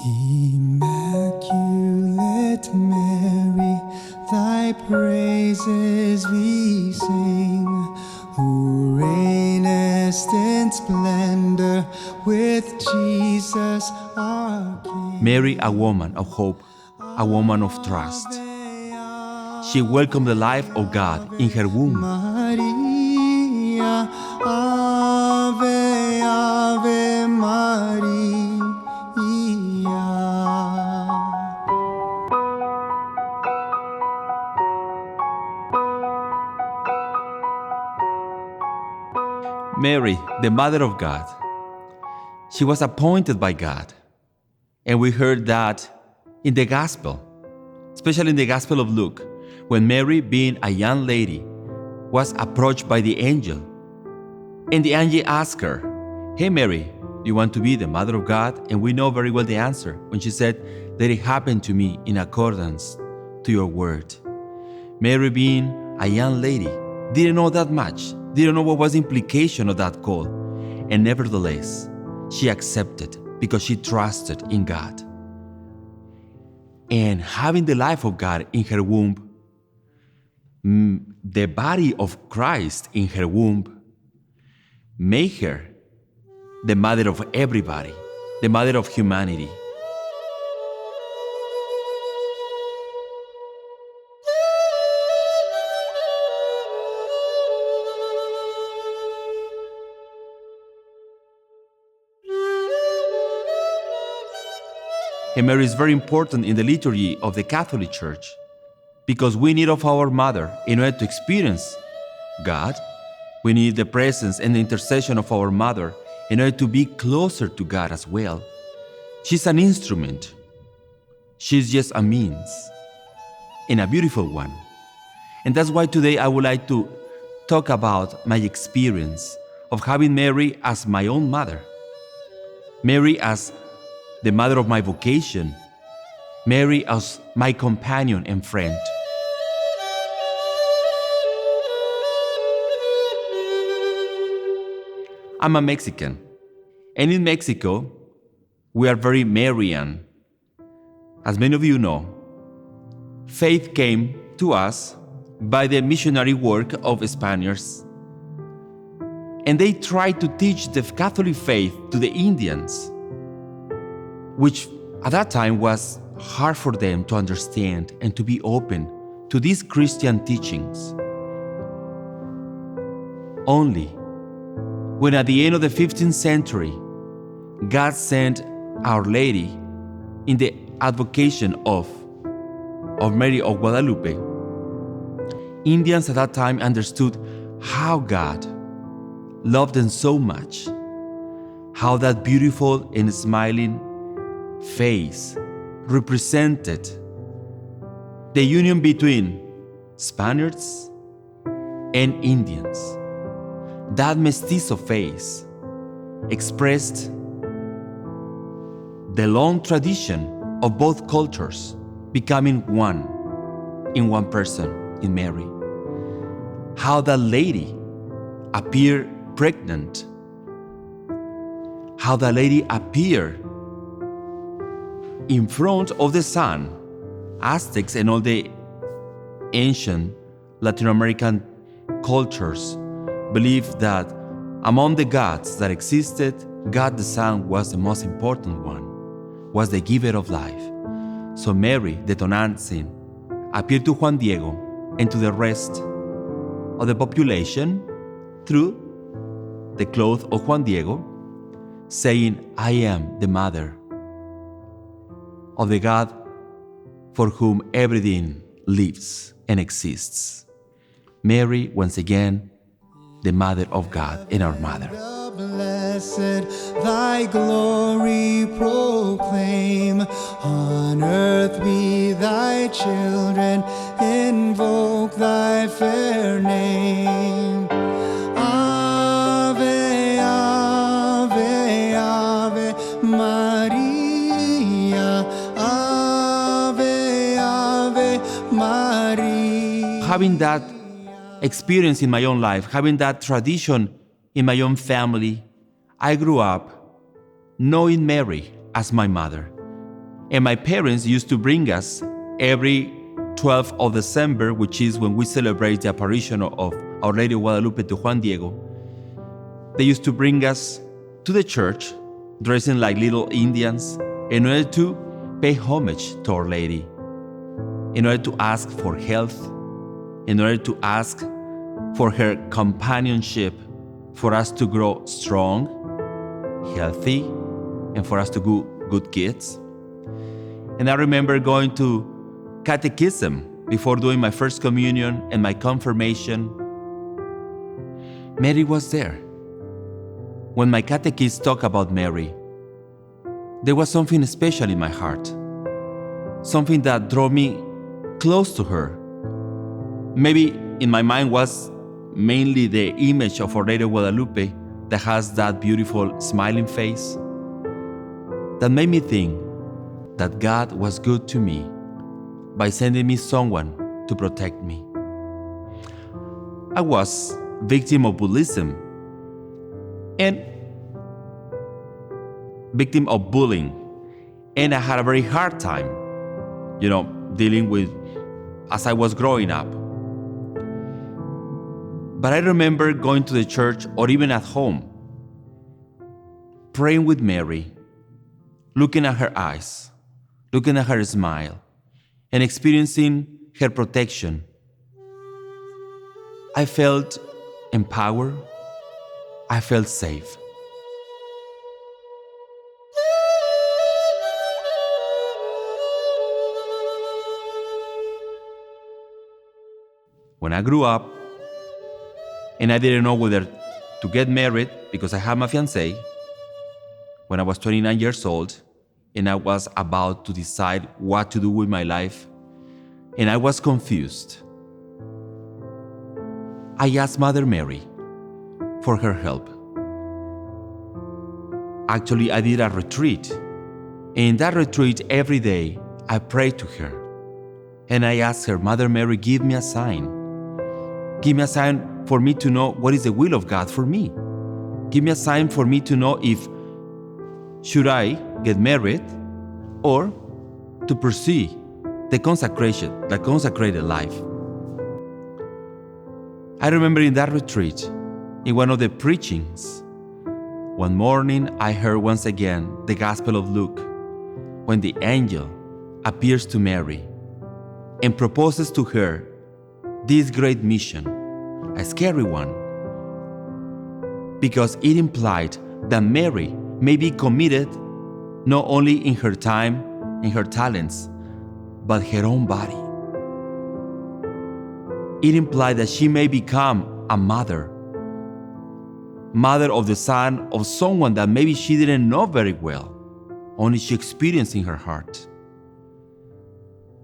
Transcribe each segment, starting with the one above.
Immaculate Mary, thy praises we sing, who reignest in splendor with Jesus our King. Mary, a woman of hope, a woman of trust. She welcomed the life of God in her womb. Maria, Ave, Ave Maria. Mary, the Mother of God. She was appointed by God. And we heard that in the Gospel, especially in the Gospel of Luke, when Mary, being a young lady, was approached by the angel. And the angel asked her, "Hey Mary, do you want to be the Mother of God?" And we know very well the answer when she said, "Let it happen to me in accordance to your word." Mary, being a young lady, didn't know that much, didn't know what was the implication of that call. And nevertheless, she accepted because she trusted in God. And having the life of God in her womb, the body of Christ in her womb, made her the mother of everybody, the mother of humanity. And Mary is very important in the liturgy of the Catholic Church because we need of our mother in order to experience God. We need the presence and the intercession of our mother in order to be closer to God as well. She's an instrument. She's just a means, and a beautiful one. And that's why today I would like to talk about my experience of having Mary as my own mother. Mary as the mother of my vocation. Mary as my companion and friend. I'm a Mexican, and in Mexico, we are very Marian. As many of you know, faith came to us by the missionary work of Spaniards, and they tried to teach the Catholic faith to the Indians, which at that time was hard for them to understand and to be open to these Christian teachings. Only when at the end of the 15th century, God sent Our Lady in the advocation of Mary of Guadalupe, Indians at that time understood how God loved them so much, how that beautiful and smiling face represented the union between Spaniards and Indians. That mestizo face expressed the long tradition of both cultures becoming one in one person, in Mary. How that lady appeared pregnant, how that lady appeared in front of the sun. Aztecs and all the ancient Latin American cultures believed that among the gods that existed, God the Son was the most important one, was the giver of life. So Mary, the Tonantzin, appeared to Juan Diego and to the rest of the population through the cloth of Juan Diego, saying, "I am the mother of the God for whom everything lives and exists." Mary, once again, the Mother of God and our Mother. Blessed, thy glory proclaim. On earth we thy children invoke thy fair name. Ave, Ave, Ave Maria. Ave, Ave Maria. Having that experience in my own life, having that tradition in my own family, I grew up knowing Mary as my mother, And my parents used to bring us every 12th of December, which is when we celebrate the apparition of Our Lady of Guadalupe to Juan Diego. They used to bring us to the church, dressing like little Indians, in order to pay homage to Our Lady, in order to ask for health, in order to ask for her companionship, for us to grow strong, healthy, and for us to be good kids. And I remember going to catechism before doing my first communion and my confirmation. Mary was there. When my catechist talked about Mary, there was something special in my heart, something that drew me close to her. Maybe in my mind was mainly the image of Our Lady of Guadalupe that has that beautiful smiling face that made me think that God was good to me by sending me someone to protect me. I was victim of bullying and victim of bullying, and I had a very hard time, dealing with as I was growing up. But I remember going to the church or even at home, praying with Mary, looking at her eyes, looking at her smile, and experiencing her protection. I felt empowered. I felt safe. When I grew up, and I didn't know whether to get married because I had my fiancée, when I was 29 years old, and I was about to decide what to do with my life, and I was confused, I asked Mother Mary for her help. Actually, I did a retreat. And in that retreat, every day, I prayed to her. And I asked her, Mother Mary, give me a sign. Give me a sign for me to know what is the will of God for me. Give me a sign for me to know if should I get married or to pursue the consecrated life. I remember in that retreat, in one of the preachings, one morning I heard once again the Gospel of Luke, when the angel appears to Mary and proposes to her this great mission, a scary one, because it implied that Mary may be committed not only in her time, in her talents, but her own body. It implied that she may become a mother of the son of someone that maybe she didn't know very well, only she experienced in her heart.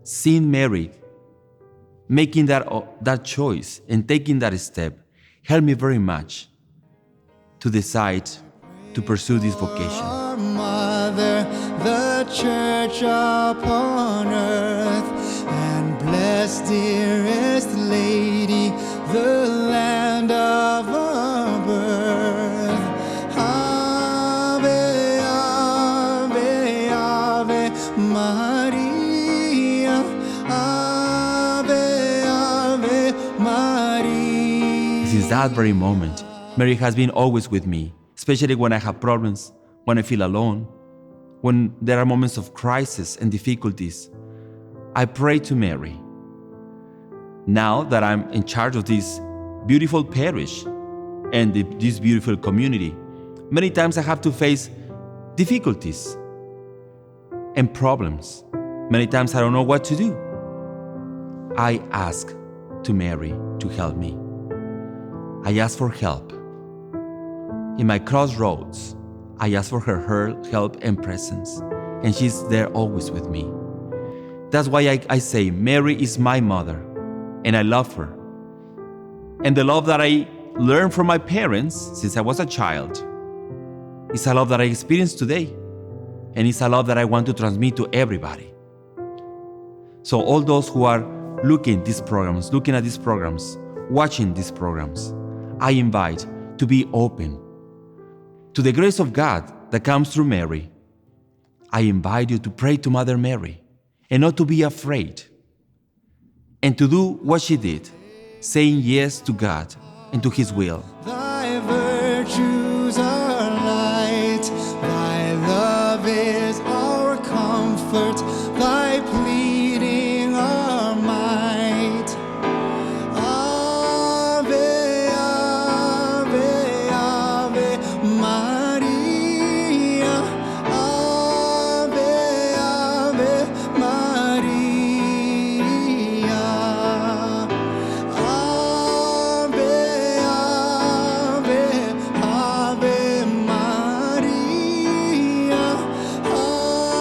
Seeing Mary making that choice and taking that step helped me very much to decide to pursue this vocation. Our Mother, the Church upon earth, and blessed dearest Lady, the land of our birth. Ave, Ave, Ave Maria. Ave, Ave Maria. Since that very moment, Mary has been always with me, especially when I have problems, when I feel alone, when there are moments of crisis and difficulties. I pray to Mary. Now that I'm in charge of this beautiful parish and this beautiful community, many times I have to face difficulties and problems. Many times I don't know what to do. I ask to Mary to help me. I ask for help. In my crossroads, I ask for her help and presence, and she's there always with me. That's why I say Mary is my mother, and I love her. And the love that I learned from my parents since I was a child is a love that I experience today, and it's a love that I want to transmit to everybody. So all those who are looking at these programs, watching these programs, I invite to be open to the grace of God that comes through Mary. I invite you to pray to Mother Mary and not to be afraid, and to do what she did, saying yes to God and to His will. Thy virtues are light, thy love is our comfort, thy pleading our might. Ave, Ave, Ave Maria. Ave, Ave Maria. Ave, Ave, Ave Maria.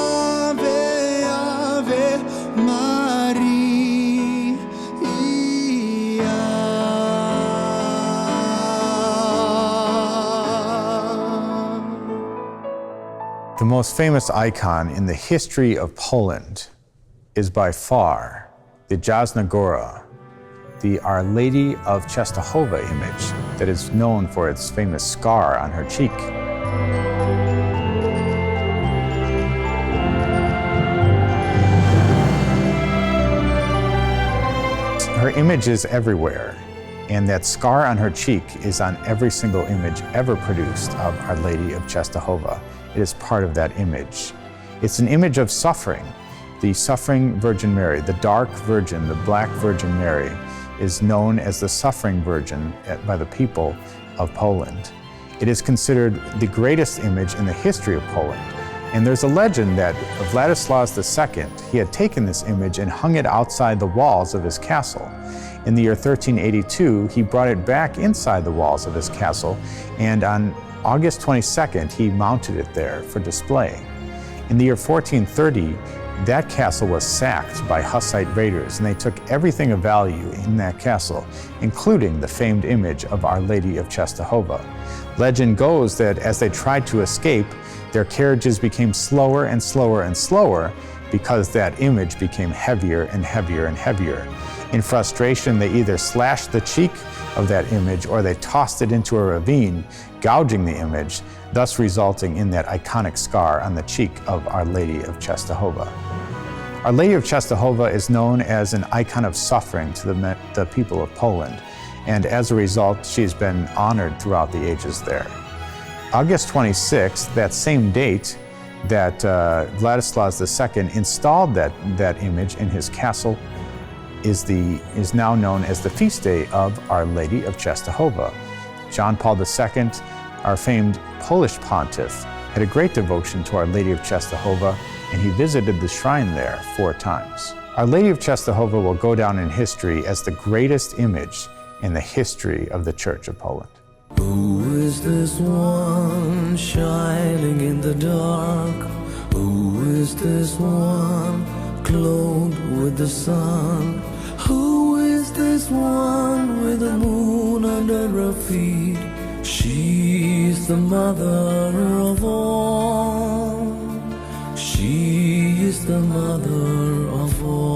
Ave, Ave Maria. The most famous icon in the history of Poland is by far the Jasna Góra, the Our Lady of Częstochowa image that is known for its famous scar on her cheek. Her image is everywhere, and that scar on her cheek is on every single image ever produced of Our Lady of Częstochowa. It is part of that image. It's an image of suffering. The suffering Virgin Mary, the dark Virgin, the Black Virgin Mary, is known as the Suffering Virgin by the people of Poland. It is considered the greatest image in the history of Poland. And there's a legend that Vladislaus II, he had taken this image and hung it outside the walls of his castle. In the year 1382, he brought it back inside the walls of his castle, and on August 22nd, he mounted it there for display. In the year 1430, that castle was sacked by Hussite raiders, and they took everything of value in that castle, including the famed image of Our Lady of Częstochowa. Legend goes that as they tried to escape, their carriages became slower and slower and slower because that image became heavier and heavier and heavier. In frustration, they either slashed the cheek of that image or they tossed it into a ravine, gouging the image, thus resulting in that iconic scar on the cheek of Our Lady of Częstochowa. Our Lady of Częstochowa is known as an icon of suffering to the people of Poland, and as a result, she's been honored throughout the ages there. August 26th, that same date that Vladislaus II installed that image in his castle, is now known as the feast day of Our Lady of Częstochowa. John Paul II, our famed Polish pontiff, had a great devotion to Our Lady of Częstochowa, and he visited the shrine there 4 times. Our Lady of Częstochowa will go down in history as the greatest image in the history of the Church of Poland. Who is this one shining in the dark? Who is this one clothed with the sun? Who is this one with the moon under her feet? She's the mother of all. She is the mother of all.